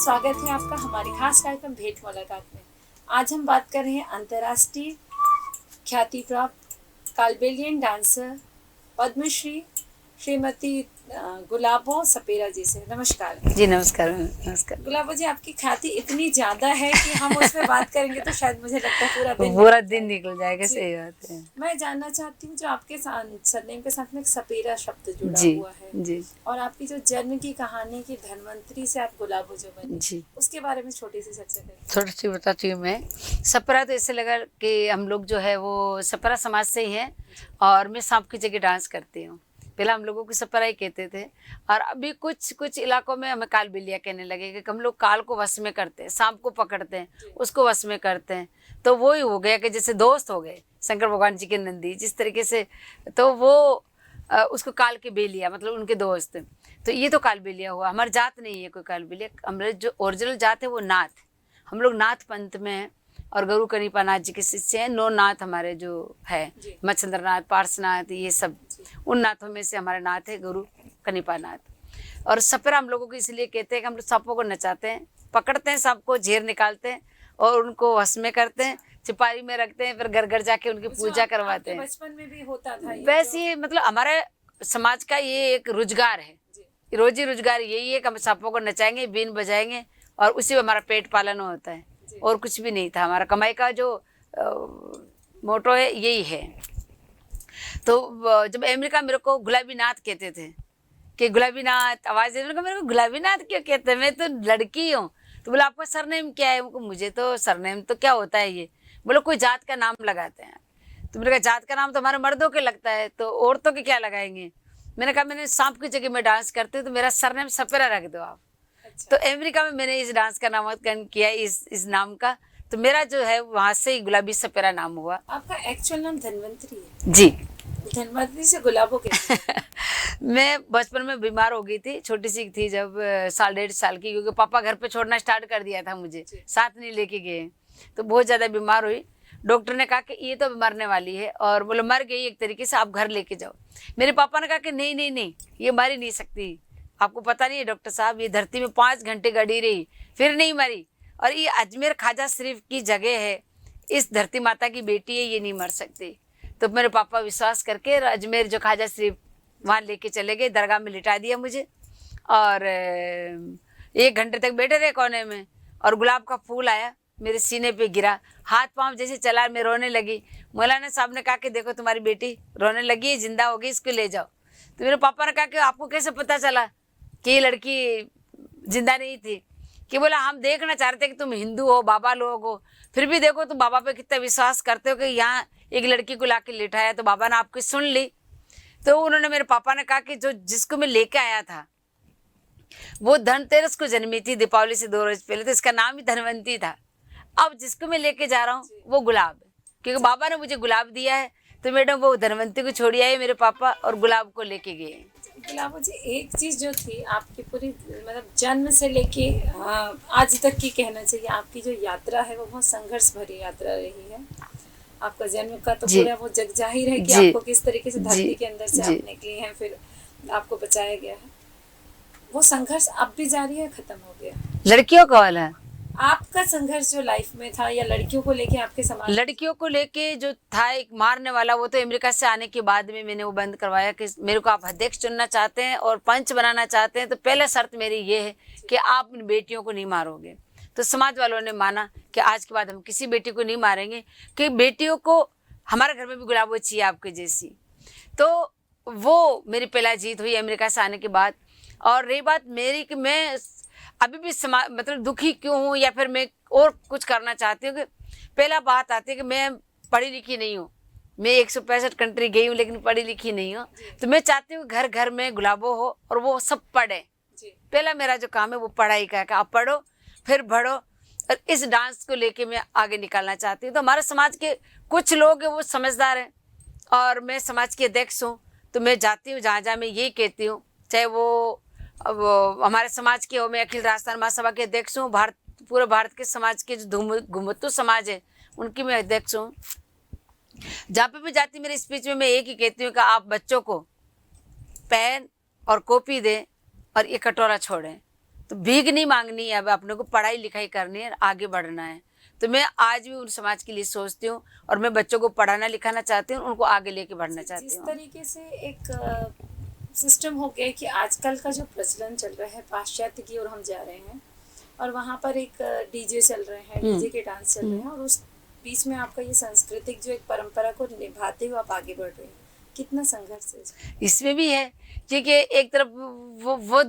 स्वागत है आपका हमारे खास कार्यक्रम भेंट मुलाकात में। आज हम बात कर रहे हैं अंतर्राष्ट्रीय ख्याति प्राप्त कालबेलियन डांसर पद्मश्री श्रीमती गुलाबो सपेरा जी से। नमस्कार जी। नमस्कार। नमस्कार गुलाबो जी, आपकी ख्याति इतनी ज्यादा है कि हम उसमें बात करेंगे तो शायद मुझे लगता है पूरा दिन निकल जाएगा। सही बात है। मैं जानना चाहती हूँ, जो आपके सरनेम के साथ में एक सपेरा शब्द जुड़ा जी, हुआ है जी। और आपकी जो जन्म की कहानी की धन्वंतरी से आप गुलाबो जो बनी जी, उसके बारे में छोटी सी चर्चा करें। थोड़ी सी बताती हूँ मैं। सपरा तो ऐसे लगा कि हम लोग जो है वो सपरा समाज से ही हैं और मैं सांप की जगह डांस करती हूँ। पहले हम लोगों को सपरा ही कहते थे और अभी कुछ इलाकों में हमें कालबेलिया कहने लगे कि हम लोग काल को वश में करते हैं, सांप को पकड़ते हैं, उसको वश में करते हैं। तो वो ही हो गया कि जैसे दोस्त हो गए शंकर भगवान जी के नंदी, जिस तरीके से। तो वो उसको काल के बेलिया मतलब उनके दोस्त। तो ये तो कालबेलिया हुआ। हमारी जात नहीं है कोई कालबेलिया। हमारे जो ओरिजिनल जात है वो नाथ। हम लोग नाथ पंथ में हैं और गुरु कनिपा नाथ जी के शिष्य हैं। 9 नाथ हमारे जो है, मच्छिंद्र नाथ, पार्श्वनाथ, ये सब उन नाथों में से हमारे नाथ है गुरु कनिपा नाथ। और सपेरा हम लोगों को इसलिए कहते हैं कि हम लोग सांपों को नचाते हैं, पकड़ते हैं सांप को, झेर निकालते हैं और उनको वश में करते हैं, चिपारी में रखते हैं, फिर घर घर जाके उनकी पूजा करवाते हैं। बचपन में भी होता था वैसे ही मतलब हमारे समाज का ये एक रोजगार है, रोजी रोजगार यही है कि हम सांपों को नचाएंगे, बीन बजाएंगे और उसी में हमारा पेट पालन होता है। और कुछ भी नहीं था। हमारा कमाई का जो मोटो है यही है। तो जब अमेरिका मेरे को गुलाबी नाथ कहते थे कि गुलाबी नाथ, आवाज़ मेरे को गुलाबी नाथ क्यों कहते हैं, मैं तो लड़की हूँ। तो बोला आपका सरनेम क्या है? मुझे तो सरनेम तो क्या होता है ये? बोलो कोई जात का नाम लगाते हैं। तो मैंने कहा जात का नाम तो हमारे मर्दों के लगता है, तो औरतों के क्या लगाएंगे? मैंने कहा मैंने सांप की जगह में डांस करती हूँ तो मेरा सरनेम सपेरा रख दो आप। तो अमेरिका में मैंने इस डांस का नामकरण किया इस नाम का। तो मेरा जो है वहाँ से ही गुलाबी सपेरा नाम हुआ। आपका एक्चुअल नाम धन्वंतरी है? जी। धन्वंतरी से गुलाबो के मैं बचपन में बीमार हो गई थी, छोटी सी थी जब 1.5 साल की, क्योंकि पापा घर पे छोड़ना स्टार्ट कर दिया था, मुझे साथ नहीं लेके गए। तो बहुत ज़्यादा बीमार हुई। डॉक्टर ने कहा कि ये तो मरने वाली है और बोले मर गई एक तरीके से, आप घर लेके जाओ। मेरे पापा ने कहा कि नहीं नहीं नहीं, ये मर ही नहीं सकती, आपको पता नहीं है डॉक्टर साहब, ये धरती में 5 घंटे गड़ी रही फिर नहीं मरी, और ये अजमेर ख्वाजा शरीफ की जगह है, इस धरती माता की बेटी है, ये नहीं मर सकती। तो मेरे पापा विश्वास करके अजमेर जो ख्वाजा शरीफ वहाँ लेके चले गए, दरगाह में लिटा दिया मुझे और 1 घंटे तक बैठे रहे कोने में। और गुलाब का फूल आया मेरे सीने पे गिरा, हाथ पांव जैसे चला, मैं रोने लगी। मौलाना साहब ने कहा कि देखो तुम्हारी बेटी रोने लगी है, जिंदा हो गई, इसको ले जाओ। तो मेरे पापा ने कहा कि आपको कैसे पता चला कि ये लड़की जिंदा नहीं थी? कि बोला हम देखना चाहते कि तुम हिंदू हो, बाबा लोग हो, फिर भी देखो तुम बाबा पे कितना विश्वास करते हो कि यहाँ एक लड़की को लाके लिटाया तो बाबा ने आपकी सुन ली। तो उन्होंने, मेरे पापा ने कहा कि जो जिसको मैं लेके आया था वो धनतेरस को जन्मी थी, दीपावली से 2 रोज पहले, तो इसका नाम ही धनवंती था। अब जिसको मैं लेके जा रहा हूँ वो गुलाब है, क्योंकि बाबा ने मुझे गुलाब दिया है। तो मैडम वो धनवंती को छोड़ी आए मेरे पापा और गुलाब को लेके गए। गुलाबो जी, एक चीज जो थी आपकी पूरी मतलब जन्म से लेके आज तक की कहना चाहिए, आपकी जो यात्रा है वो बहुत संघर्ष भरी यात्रा रही है। आपका जन्म का तो पूरा वो जग जाहिर है कि आपको किस तरीके से धरती के अंदर से आप निकली हैं, फिर आपको बचाया गया है। वो संघर्ष अब भी जारी है, खत्म हो गया? लड़कियों का वाला आपका संघर्ष जो लाइफ में था या लड़कियों को लेके आपके समाज, लड़कियों को लेके जो था एक मारने वाला, वो तो अमेरिका से आने के बाद में मैंने वो बंद करवाया कि मेरे को आप अध्यक्ष चुनना चाहते हैं और पंच बनाना चाहते हैं तो पहले शर्त मेरी ये है कि आप इन बेटियों को नहीं मारोगे। तो समाज वालों ने माना कि आज के बाद हम किसी बेटी को नहीं मारेंगे, कि बेटियों को हमारे घर में भी गुलाबो चाहिए आपके जैसी। तो वो मेरी पहला जीत हुई अमेरिका से आने के बाद। और रही बात मेरी कि मैं अभी भी मतलब दुखी क्यों हूँ या फिर मैं और कुछ करना चाहती हूँ, कि पहला बात आती है कि मैं पढ़ी लिखी नहीं हूँ। मैं 165 कंट्री गई हूँ लेकिन पढ़ी लिखी नहीं हूँ। तो मैं चाहती हूँ घर घर में गुलाबो हो और वो सब पढ़े। पहला मेरा जो काम है वो पढ़ाई का है कि आप पढ़ो फिर बढ़ो, और इस डांस को लेके मैं आगे निकालना चाहती हूँ। तो हमारे समाज के कुछ लोग हैं वो समझदार हैं और मैं समाज की अध्यक्ष हूँ। तो मैं जाती हूँ जहाँ जहाँ मैं यही कहती हूँ, चाहे वो हमारे समाज के हो, मैं अखिल राजस्थान महासभा के अध्यक्ष हूँ, पूरे भारत के समाज के जो घुमतू समाज है उनकी मैं अध्यक्ष हूँ। जहाँ पे भी जाती मेरे स्पीच में मैं एक ही कहती हूँ कि आप बच्चों को पेन और कॉपी दें और ये कटोरा छोड़ें। तो भीख नहीं मांगनी है, अब अपने को पढ़ाई लिखाई करनी है, आगे बढ़ना है। तो मैं आज भी उन समाज के लिए सोचती हूँ और मैं बच्चों को पढ़ाना लिखाना चाहती हूँ, उनको आगे लेके बढ़ना चाहती जिस हूँ। तरीके से एक सिस्टम हो गया है कि आजकल का जो प्रचलन चल रहा है पाश्चात्य की ओर हम जा रहे हैं, और वहाँ पर एक डीजे चल रहे हैं, डीजे के डांस चल रहे हैं, और उस बीच में आपका ये सांस्कृतिक जो एक परंपरा को निभाते हुए आप आगे बढ़ रहे हैं, कितना संघर्ष है इसमें? इसमें भी है, क्योंकि एक तरफ वो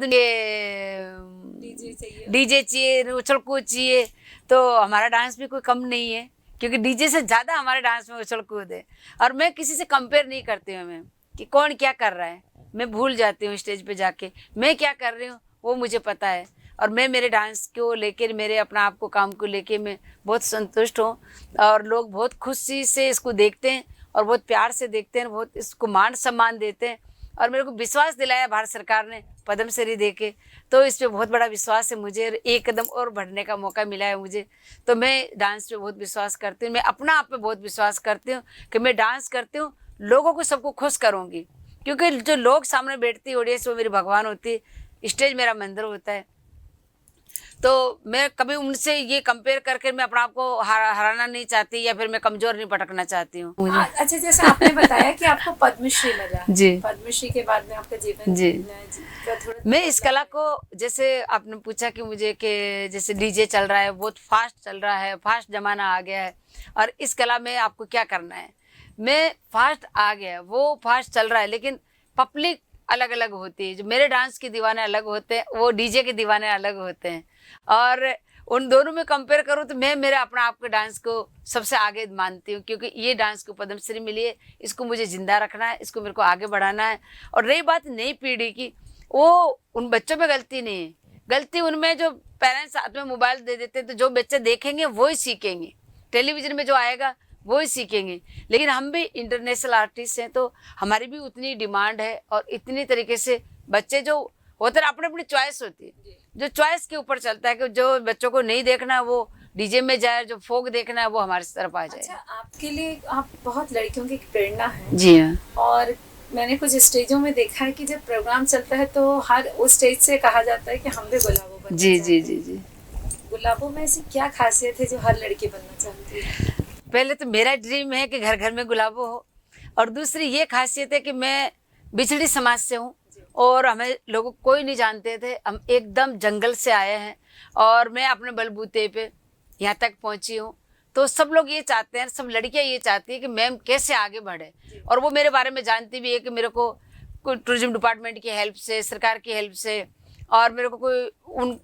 डीजे चाहिए, उछल कूद चाहिए, तो हमारा डांस भी कोई कम नहीं है, क्योंकि डीजे से ज़्यादा हमारे डांस में उछल कूद है। और मैं किसी से कंपेयर नहीं करती हूँ मैं कि कौन क्या कर रहा है, मैं भूल जाती हूँ स्टेज पे जाके मैं क्या कर रही हूँ, वो मुझे पता है। और मैं मेरे डांस को लेकर, मेरे अपना आप को काम को लेके मैं बहुत संतुष्ट हूँ, और लोग बहुत खुशी से इसको देखते हैं और बहुत प्यार से देखते हैं, बहुत इसको मान सम्मान देते हैं। और मेरे को विश्वास दिलाया भारत सरकार ने पद्मश्री देके, तो इस पे बहुत बड़ा विश्वास है मुझे, एक कदम और बढ़ने का मौका मिला है मुझे। तो मैं डांस पे बहुत विश्वास करती हूँ, मैं अपना आप पे बहुत विश्वास करती हूँ कि मैं डांस करती हूँ, लोगों को सबको खुश करूँगी, क्योंकि जो लोग सामने बैठती ऑडियंस वो मेरी भगवान होती है, स्टेज मेरा मंदिर होता है। तो मैं कभी उनसे ये कंपेयर करके मैं अपना आप को हराना नहीं चाहती, या फिर मैं कमजोर नहीं पटकना चाहती हूँ। अच्छा, जैसे आपने बताया कि आपको पद्मश्री मिला जी। पद्मश्री के बाद में आपका जीवन जी। का थोड़ा, मैं इस कला को, जैसे आपने पूछा कि मुझे कि जैसे डीजे चल रहा है, बहुत फास्ट चल रहा है, फास्ट जमाना आ गया है, और इस कला में आपको क्या करना है। मैं फास्ट आ गया, वो फास्ट चल रहा है, लेकिन पब्लिक अलग अलग होती है। जो मेरे डांस के दीवाने अलग होते हैं, वो डीजे के दीवाने अलग होते हैं, और उन दोनों में कंपेयर करूँ तो मैं मेरे अपना आप के डांस को सबसे आगे मानती हूँ, क्योंकि ये डांस को पद्मश्री मिली है, इसको मुझे जिंदा रखना है, इसको मेरे को आगे बढ़ाना है। और रही बात नई पीढ़ी की, वो उन बच्चों में गलती नहीं है, गलती उनमें जो पेरेंट्स हाथ में मोबाइल दे देते हैं, तो जो बच्चे देखेंगे वो ही सीखेंगे, टेलीविजन में जो आएगा वो ही सीखेंगे। लेकिन हम भी इंटरनेशनल आर्टिस्ट हैं, तो हमारी भी उतनी डिमांड है, और इतनी तरीके से बच्चे जो होते हैं, अपनी अपनी चॉइस होती है, जो चॉइस के ऊपर चलता है कि जो बच्चों को नहीं देखना वो डीजे में जाए, जो फोक देखना है वो हमारी तरफ आ जाए। अच्छा, आपके लिए आप बहुत लड़कियों की प्रेरणा है। जी हाँ। और मैंने कुछ स्टेजों में देखा है कि जब प्रोग्राम चलता है तो हर उस स्टेज से कहा जाता है कि हम भी गुलाबो बनना जी चाहते जी हैं। जी जी। गुलाबो में ऐसी क्या खासियत है जो हर लड़की बनना चाहती है? पहले तो मेरा ड्रीम है कि घर घर में गुलाबो हो, और दूसरी ये खासियत है कि मैं बिछड़ी समाज से हूँ, और हमें लोगों कोई नहीं जानते थे, हम एकदम जंगल से आए हैं, और मैं अपने बलबूते पे यहाँ तक पहुँची हूँ। तो सब लोग ये चाहते हैं, सब लड़कियाँ ये चाहती है कि मैम कैसे आगे बढ़े, और वो मेरे बारे में जानती भी है कि मेरे को कोई टूरिज्म डिपार्टमेंट की हेल्प से, सरकार की हेल्प से, और मेरे को कोई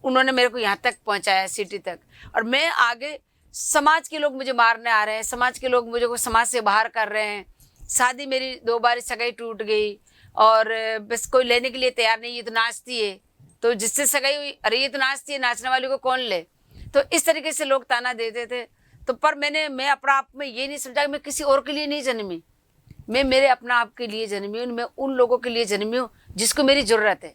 उन्होंने मेरे को यहाँ तक पहुँचाया, सिटी तक। और मैं आगे, समाज के लोग मुझे मारने आ रहे हैं, समाज के लोग मुझे को समाज से बाहर कर रहे हैं, शादी मेरी 2 बार सगाई टूट गई, और बस कोई लेने के लिए तैयार नहीं, ये तो नाचती है, तो जिससे सगाई हुई, अरे ये तो नाचती है, नाचने वाली को कौन ले। तो इस तरीके से लोग ताना देते थे। तो पर मैं अपना आप में ये नहीं समझा कि मैं किसी और के लिए नहीं जन्मी, मैं मेरे अपना आप के लिए जन्मी हूँ, मैं उन लोगों के लिए जन्मी हूँ जिसको मेरी ज़रूरत है।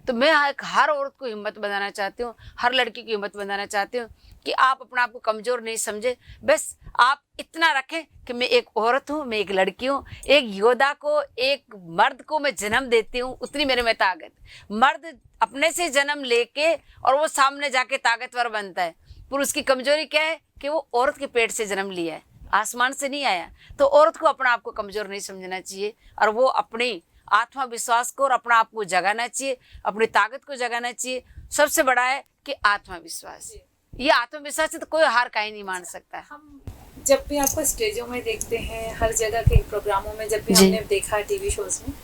तो मैं हर औरत को हिम्मत बनाना चाहती हूँ, हर लड़की की हिम्मत बनाना चाहती हूँ कि आप अपना आप को कमज़ोर नहीं समझे, बस आप इतना रखें कि मैं एक औरत हूँ, मैं एक लड़की हूँ, एक योद्धा को, एक मर्द को मैं जन्म देती हूँ, उतनी मेरे में ताकत। मर्द अपने से जन्म लेके और वो सामने जाके ताकतवर बनता है, पुरुष की कमजोरी क्या है कि वो औरत के पेट से जन्म लिया है, आसमान से नहीं आया। तो औरत को अपना आप को कमजोर नहीं समझना चाहिए, और वो अपनी आत्मविश्वास को और अपना आप को जगाना चाहिए, अपनी ताकत को जगाना चाहिए। सबसे बड़ा है कि आत्मविश्वास, ये आत्मविश्वास से तो कोई हार का ही नहीं मान सकता है। हम जब भी आपको स्टेजों में देखते हैं, हर जगह के प्रोग्रामों में जब भी हमने देखा, टीवी शोज में,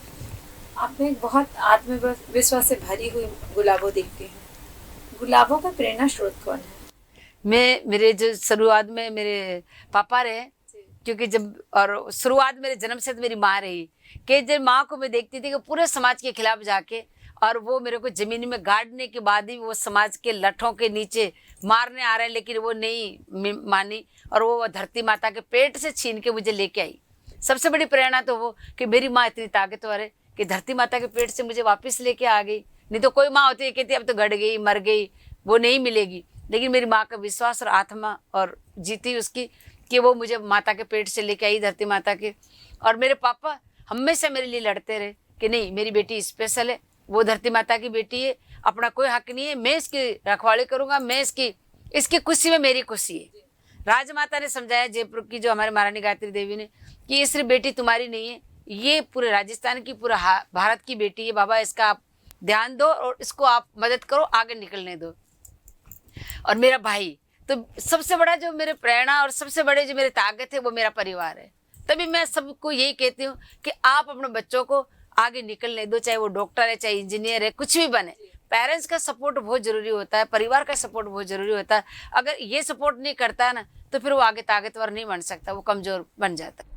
आप में बहुत आत्मविश्वास से भरी हुई गुलाबो दिखती हैं। गुलाबो का प्रेरणा स्रोत कौन है? मेरे जो शुरुआत में मेरे पापा रहे, क्योंकि जब और शुरुआत मेरे जन्म से तो मेरी माँ रही, कि जब माँ को मैं देखती थी कि पूरे समाज के खिलाफ जाके, और वो मेरे को ज़मीन में गाड़ने के बाद भी वो समाज के लठों के नीचे मारने आ रहे हैं, लेकिन वो नहीं मानी, और वो धरती माता के पेट से छीन के मुझे लेके आई। सबसे बड़ी प्रेरणा तो वो कि मेरी माँ इतनी ताकतवर है कि धरती माता के पेट से मुझे वापस लेके आ गई। नहीं तो कोई माँ होती है कहती अब तो गड़ गई, मर गई, वो नहीं मिलेगी। लेकिन मेरी माँ का विश्वास और आत्मा और जीती उसकी कि वो मुझे माता के पेट से लेके आई, धरती माता के। और मेरे पापा हमेशा मेरे लिए लड़ते रहे कि नहीं, मेरी बेटी स्पेशल है, वो धरती माता की बेटी है, अपना कोई हक नहीं है, मैं इसकी रखवाली करूंगा, मैं इसकी खुशी में मेरी खुशी है। राजमाता ने समझाया, जयपुर की जो हमारे महारानी गायत्री देवी ने, कि ये सिर्फ बेटी तुम्हारी नहीं है, ये पूरे राजस्थान की, पूरा भारत की बेटी है। बाबा इसका आप ध्यान दो और इसको आप मदद करो, आगे निकलने दो। और मेरा भाई तो सबसे बड़ा जो मेरे प्रेरणा और सबसे बड़े जो मेरी ताकत है वो मेरा परिवार है। तभी मैं सबको यही कहती हूँ कि आप अपने बच्चों को आगे निकलने दो, चाहे वो डॉक्टर है, चाहे इंजीनियर है, कुछ भी बने। पेरेंट्स का सपोर्ट बहुत जरूरी होता है, परिवार का सपोर्ट बहुत जरूरी होता है। अगर ये सपोर्ट नहीं करता है ना, तो फिर वो आगे ताकतवर नहीं बन सकता, वो कमजोर बन जाता है।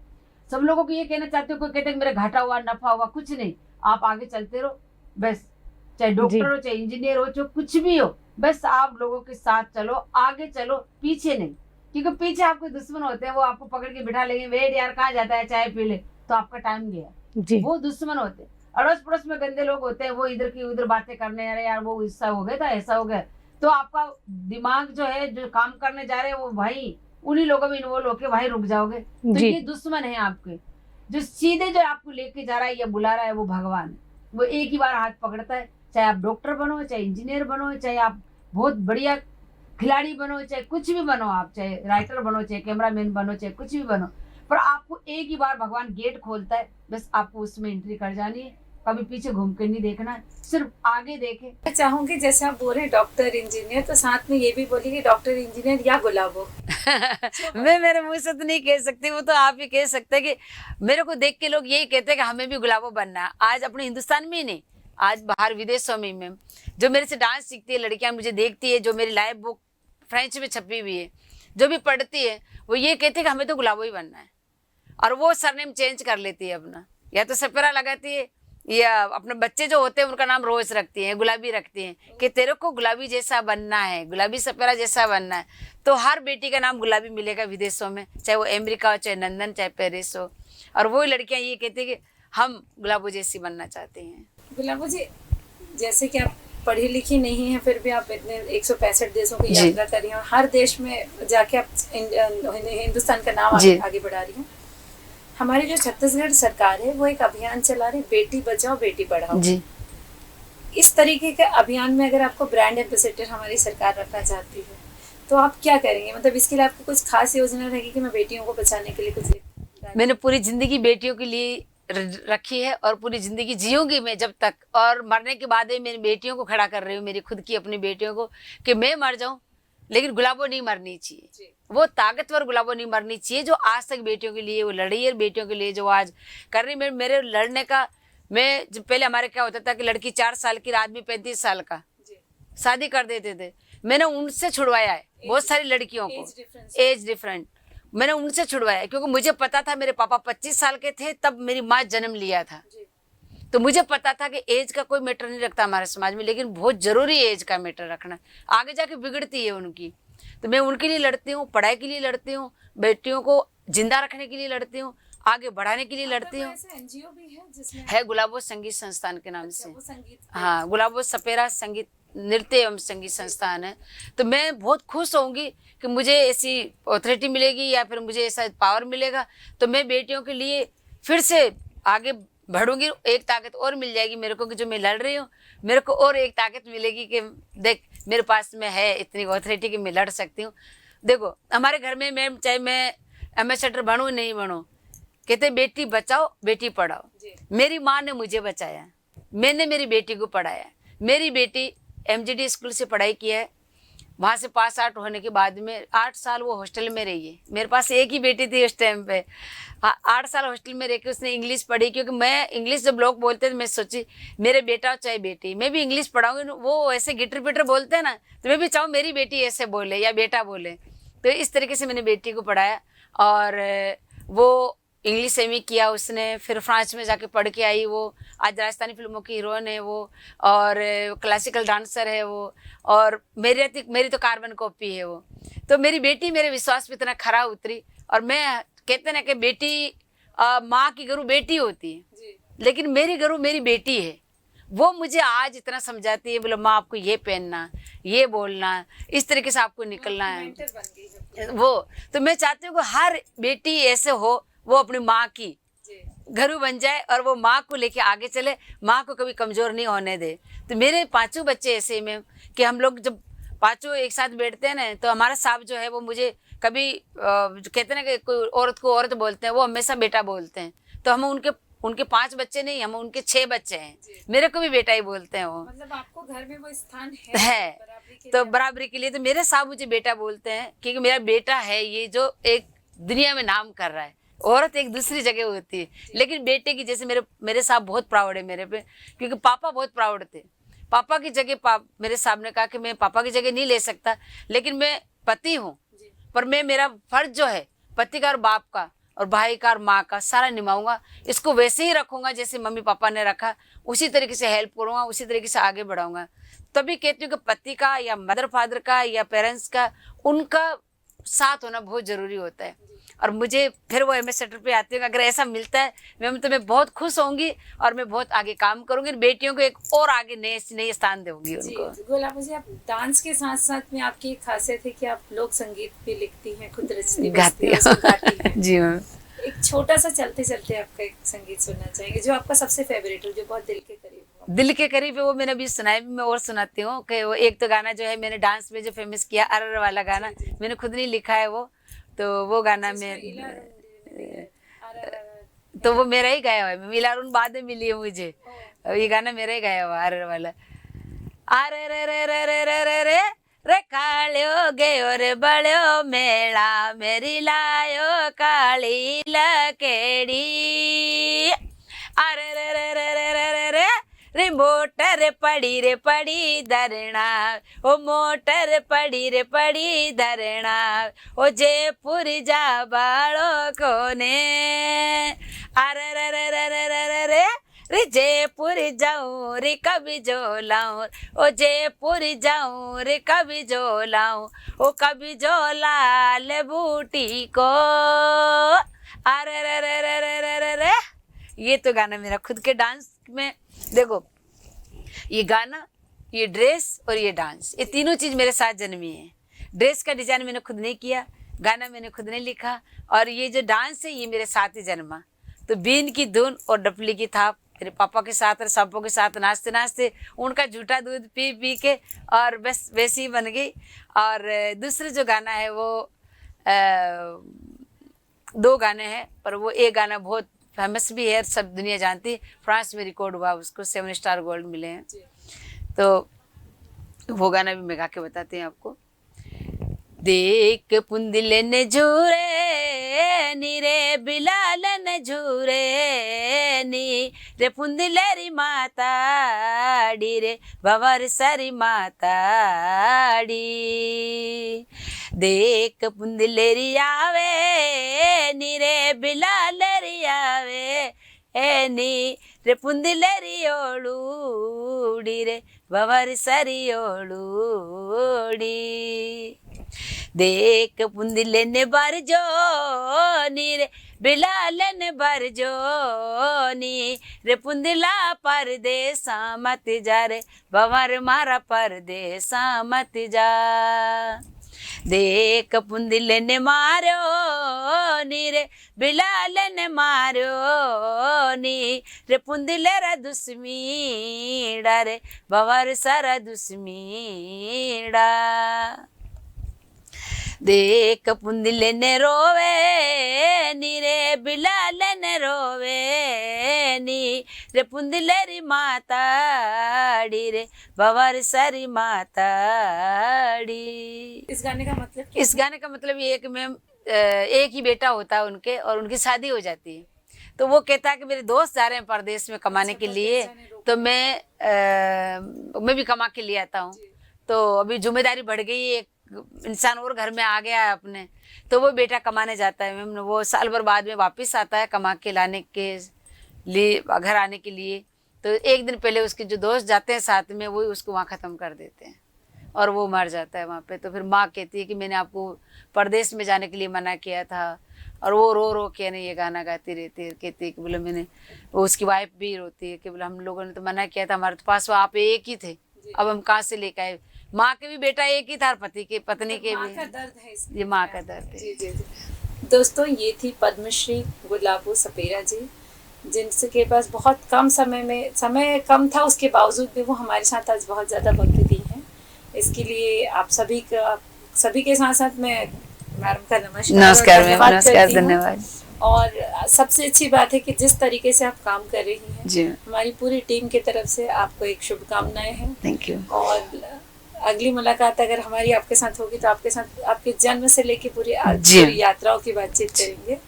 सब लोगों को ये कहना चाहते हो, कोई कहते हैं मेरा घाटा हुआ, नफा हुआ, कुछ नहीं, आप आगे चलते रहो बस। चाहे डॉक्टर हो, चाहे इंजीनियर हो, चाहे कुछ भी हो, बस आप लोगों के साथ चलो, आगे चलो, पीछे नहीं। क्योंकि पीछे आपके दुश्मन होते हैं, वो आपको पकड़ के बिठा लेंगे, वेट यार कहाँ जाता है, चाय पी ले, तो आपका टाइम गया। वो दुश्मन होते हैं। अड़ोस पड़ोस में गंदे लोग होते हैं, वो इधर की उधर बातें करने, अरे यार वो ऐसा हो गया था, ऐसा हो गया, तो आपका दिमाग जो है, जो काम करने जा रहे हैं, वो भाई उन्हीं लोगों में इन्वॉल्व होके भाई रुक जाओगे। तो ये दुश्मन है आपके। जो सीधे जो आपको लेके जा रहा है या बुला रहा है, वो भगवान है। वो एक ही बार हाथ पकड़ता है, चाहे आप डॉक्टर बनो, चाहे इंजीनियर बनो, चाहे आप बहुत बढ़िया खिलाड़ी बनो, चाहे कुछ भी बनो, आप चाहे राइटर बनो, चाहे कैमरामैन बनो, चाहे कुछ भी बनो, पर आपको एक ही बार भगवान गेट खोलता है, बस आपको उसमें एंट्री कर जानी है। कभी पीछे घूम के नहीं देखना, सिर्फ आगे देखे। मैं चाहूंगी जैसे आप बोल रहे हैं डॉक्टर इंजीनियर, तो साथ में ये भी बोलिए कि डॉक्टर इंजीनियर या गुलाबो। मैं मेरे मुंह से तो नहीं कह सकती, वो तो आप ही कह सकते हैं। कि मेरे को देख के लोग यही कहते हैं कि हमें भी गुलाबो बनना है। आज अपने हिंदुस्तान में ही नहीं, आज बाहर विदेशों में मैं जो मेरे से डांस सीखती है लड़कियां, मुझे देखती है, जो मेरी लाइव बुक फ्रेंच में छपी हुई है, जो भी पढ़ती है, वो ये कहती है कि हमें तो गुलाबो ही बनना है। और वो सरनेम चेंज कर लेती है अपना, या तो सपेरा लगाती है, या अपने बच्चे जो होते हैं उनका नाम रोज रखती हैं, गुलाबी रखती हैं, कि तेरे को गुलाबी जैसा बनना है, गुलाबी सपेरा जैसा बनना है। तो हर बेटी का नाम गुलाबी मिलेगा विदेशों में, चाहे वो अमेरिका हो, चाहे लंदन, चाहे पेरिस हो। और वही लड़कियां ये कहती है कि हम गुलाबो जैसी बनना चाहते हैं। गुलाबो जी, जैसे कि आप पढ़ी लिखी नहीं है, फिर भी आप इतने 165 देशों की यात्रा कर रही हैं, हर देश में जाके आप हिंदुस्तान का नाम आगे बढ़ा रही हैं। हमारी जो छत्तीसगढ़ सरकार है, वो एक अभियान चला रही, बेटी बचाओ बेटी पढ़ाओ जी। इस तरीके के अभियान में अगर आपको ब्रांड एम्बेसडर हमारी सरकार रखना चाहती है, तो आप क्या करेंगे? मतलब इसके लिए आपको कुछ खास योजना रहेगी कि मैं बेटियों को बचाने के लिए कुछ? मैंने पूरी जिंदगी बेटियों के लिए रखी है, और पूरी जिंदगी जीऊंगी मैं जब तक, और मरने के बाद भी मेरी बेटियों को खड़ा कर रही हूँ, मेरी खुद की अपनी बेटियों को, कि मैं मर जाऊं लेकिन गुलाबो नहीं मरनी चाहिए। वो ताकतवर गुलाबो नहीं मरनी चाहिए, जो आज तक बेटियों के लिए वो लड़ी है, बेटियों के लिए जो आज कर रही। मेरे लड़ने का, मैं जब पहले हमारे क्या होता था कि लड़की 4 साल की, आदमी 35 साल का शादी कर देते थे। मैंने उनसे छुड़वाया है बहुत सारी लड़कियों को, एज डिफरेंट मैंने उनसे छुड़वाया है, क्योंकि मुझे पता था, मेरे पापा 25 साल के थे तब मेरी माँ जन्म लिया था, तो मुझे पता था कि एज का कोई मैटर नहीं रखता हमारे समाज में, लेकिन बहुत जरूरी है एज का मैटर रखना, आगे जाके बिगड़ती है उनकी। तो मैं उनके लिए लड़ती हूँ, पढ़ाई के लिए लड़ती हूँ, बेटियों को जिंदा रखने के लिए लड़ती हूँ, आगे बढ़ाने के लिए लड़ती हूँ। एनजीओ भी है जिसमें है गुलाबो संगीत संस्थान के नाम से, हाँ, गुलाबो सपेरा संगीत नृत्य एवं संगीत संस्थान है। तो मैं बहुत खुश होंगी कि मुझे ऐसी अथॉरिटी मिलेगी या फिर मुझे ऐसा पावर मिलेगा, तो मैं बेटियों के लिए फिर से आगे बढ़ूंगी। एक ताकत और मिल जाएगी मेरे को, कि जो मैं लड़ रही हूँ, मेरे को और एक ताकत मिलेगी कि देख मेरे पास में है इतनी अथॉरिटी कि मैं लड़ सकती हूँ। देखो हमारे घर में, मैं चाहे मैं एम्बेसडर बनूँ नहीं बनूँ, कहते बेटी बचाओ बेटी पढ़ाओ। मेरी माँ ने मुझे बचाया, मैंने मेरी बेटी को पढ़ाया। मेरी बेटी MGD स्कूल से पढ़ाई किया है, वहाँ से पास आउट होने के बाद में 8 साल वो हॉस्टल में रही है। मेरे पास एक ही बेटी थी उस टाइम पे, 8 साल हॉस्टल में रह के उसने इंग्लिश पढ़ी, क्योंकि मैं इंग्लिश जब लोग बोलते थे मैं सोची मेरे बेटा चाहे बेटी, मैं भी इंग्लिश पढ़ाऊंगी। वो ऐसे गिटर पिटर बोलते हैं ना, तो मैं भी चाहूँ मेरी बेटी ऐसे बोले या बेटा बोले। तो इस तरीके से मैंने बेटी को पढ़ाया, और वो इंग्लिश ME किया उसने, फिर फ्रांस में जाके पढ़ के आई। वो आज राजस्थानी फिल्मों की हीरोइन है वो, और क्लासिकल डांसर है वो, और मेरी तो कार्बन कॉपी है वो। तो मेरी बेटी मेरे विश्वास पे इतना खरा उतरी। और मैं कहते ना कि बेटी माँ की गरू बेटी होती है, लेकिन मेरी गरू मेरी बेटी है। वो मुझे आज इतना समझाती है, बोले माँ आपको ये पहनना, ये बोलना, इस तरीके से आपको निकलना है। वो तो मैं चाहती हूँ कि हर बेटी ऐसे हो, वो अपनी माँ की घरू बन जाए और वो माँ को लेके आगे चले, माँ को कभी कमजोर नहीं होने दे। तो मेरे 5 बच्चे ऐसे में कि हम लोग जब 5 एक साथ बैठते हैं ना, तो हमारा साहब जो है वो मुझे कभी जो कहते हैं ना कि कोई औरत को औरत बोलते हैं, वो हमेशा बेटा बोलते हैं। तो हम उनके 5 बच्चे नहीं, हम उनके 6 बच्चे हैं, मेरे को भी बेटा ही बोलते हैं वो। मतलब आपको घर में वो स्थान है बराबरी के तो लिए। बराबरी के लिए तो मेरे साहब मुझे बेटा बोलते हैं, क्योंकि मेरा बेटा है ये जो एक दुनिया में नाम कर रहा है। औरत एक दूसरी जगह होती है, लेकिन बेटे की जैसे मेरे साहब बहुत प्राउड है मेरे पे, क्योंकि पापा बहुत प्राउड थे। पापा की जगह मेरे साहब ने कहा कि मैं पापा की जगह नहीं ले सकता, लेकिन मैं पति हूँ, पर मैं मेरा फर्ज जो है पति का और बाप का और भाई का और माँ का सारा निभाऊंगा। इसको वैसे ही रखूंगा जैसे मम्मी पापा ने रखा, उसी तरीके से हेल्प करूंगा, उसी तरीके से आगे बढ़ाऊंगा। तभी कहती हूँ कि पति का या मदर फादर का या पेरेंट्स का उनका साथ होना बहुत जरूरी होता है। और मुझे फिर वो एमएस सेक्टर पे आती हूँ, अगर ऐसा मिलता है तो मैं बहुत खुश होंगी और मैं बहुत आगे काम करूंगी, बेटियों को एक और आगे नए स्थान दूंगी उनको। गुलाबो जी, आप डांस के साथ साथ में आपकी एक खासियत है कि आप लोक संगीत भी लिखती हैं, खुद रचती गाती हैं, उसको गाती हैं। जी मैम। एक छोटा सा चलते चलते आपका एक संगीत सुनना चाहेंगे जो आपका सबसे फेवरेट हो, जो बहुत दिल के करीब हो। दिल के करीब है वो मैंने अभी सुनाया भी, मैं और सुनाती हूँ कि वो एक तो गाना जो है मैंने डांस में जो फेमस किया, अरर वाला गाना, मैंने खुद नहीं लिखा है वो, तो वो गाना में तो वो मेरा ही गाया हुआ है। मिलारून बाद में मिली है मुझे, ये गाना मेरा ही गाया हुआ अरर वाला। अरे रे रे रे रे रे रे रे रे कालियो गयो रे बड़ो मेला, मेरी लायो काली लकेड़ी। अरे रे रे रे रे रे रे रे रे मोटर पड़ी रे पड़ी धरना, ओ मोटर पड़ी रे पड़ी धरना, ओ जयपुर जा बाड़ो कोने। अरे रे रे रे रे रे रे रे रे जयपुर जाऊं रे कभी जो लाऊं, ओ जयपुर जाऊं रे कभी जो लाऊं, ओ कभी जो लाल बूटी को। अरे रे रे रे रे रे रे रे ये तो गाना मेरा खुद के डांस में। देखो ये गाना, ये ड्रेस और ये डांस, ये तीनों चीज मेरे साथ जन्मी है। ड्रेस का डिजाइन मैंने खुद नहीं किया, गाना मैंने खुद नहीं लिखा, और ये जो डांस है ये मेरे साथ ही जन्मा। तो बीन की धुन और डपली की थाप मेरे पापा के साथ और सबों के साथ नाचते नाचते, उनका झूठा दूध पी पी के और बस वैसी ही बन गई। और दूसरे जो गाना है वो 2 गाने हैं, पर वो एक गाना बहुत फेमस भी है, सब दुनिया जानती है, फ्रांस में रिकॉर्ड हुआ, उसको 7 स्टार गोल्ड मिले हैं। तो वो गाना भी मैं गा के बताती हूँ आपको। देख पुंदिले ने झूरे नी रे बिलाल ने झूरे नी रे पुंदिलेरी माताड़ी रे भवर सरी माताड़ी। देख पुंदिलेरी आवे नी रे बिलालेरी आवे ए नी रे पुंदिलेरी ओळूडी रे भवर सरी ओळूडी। देख पुंदिले ने बरजो नी रे बिलाले ने बरजो नी रे पुंदिला परदेसा मत जा रे भंवर मारा परदेसा मत जा। देख पुंदिले ने मारो नी रे बिलाले ने मारो नी रे पुंदिले रा दुश्मीड़ा रे भंवर सारा दुश्मीड़ा। देख पुंदिले ने रोवे नी रे बिलाले ने रोवे नी रे पुंदिलेरी माताड़ी रे भंवर सारी माताड़ी। इस गाने का मतलब क्या? इस गाने का मतलब ये है कि मैम एक ही बेटा होता है उनके, और उनकी शादी हो जाती है, तो वो कहता है कि मेरे दोस्त जा रहे हैं परदेश में कमाने के लिए, तो मैं भी कमा के लिए आता हूँ। तो अभी जिम्मेदारी बढ़ गई, एक इंसान और घर में आ गया है अपने, तो वो बेटा कमाने जाता है मैम। वो साल भर बाद में वापस आता है कमा के लाने के लिए, घर आने के लिए। तो एक दिन पहले उसके जो दोस्त जाते हैं साथ में, वो उसको वहाँ ख़त्म कर देते हैं और वो मर जाता है वहाँ पे। तो फिर माँ कहती है कि मैंने आपको परदेश में जाने के लिए मना किया था, और वो रो रो के ये गाना गाती रहती है, कहती है कि बोले मैंने, वो उसकी वाइफ भी रोती है कि बोले हम लोगों ने तो मना किया था, हमारे पास वो आप एक ही थे, अब हम कहाँ से लेकर आए। माँ के भी बेटा एक ही था और पति के पत्नी के भी, का दर्द है इसमें। ये माँ का दर्द है। जी जी जी। दोस्तों, ये थी पद्मश्री गुलाबो सपेरा जी, जिनके पास बहुत कम समय कम था, उसके बावजूद भी वो हमारे साथ आज बहुत ज़्यादा वक्त दी हैं। इसके लिए आप सभी के साथ साथ मैं मैडम का नमस्कार मैम, धन्यवाद नमस्कार, करती हूँ। धन्यवाद। और सबसे अच्छी बात है कि जिस तरीके से आप काम कर रही हैं, जी हमारी पूरी टीम की तरफ से आपको एक शुभकामनाएं हैं। Thank you. और अगली मुलाकात अगर हमारी आपके साथ होगी तो आपके साथ आपके जन्म से लेके पूरी यात्राओं की बातचीत करेंगे।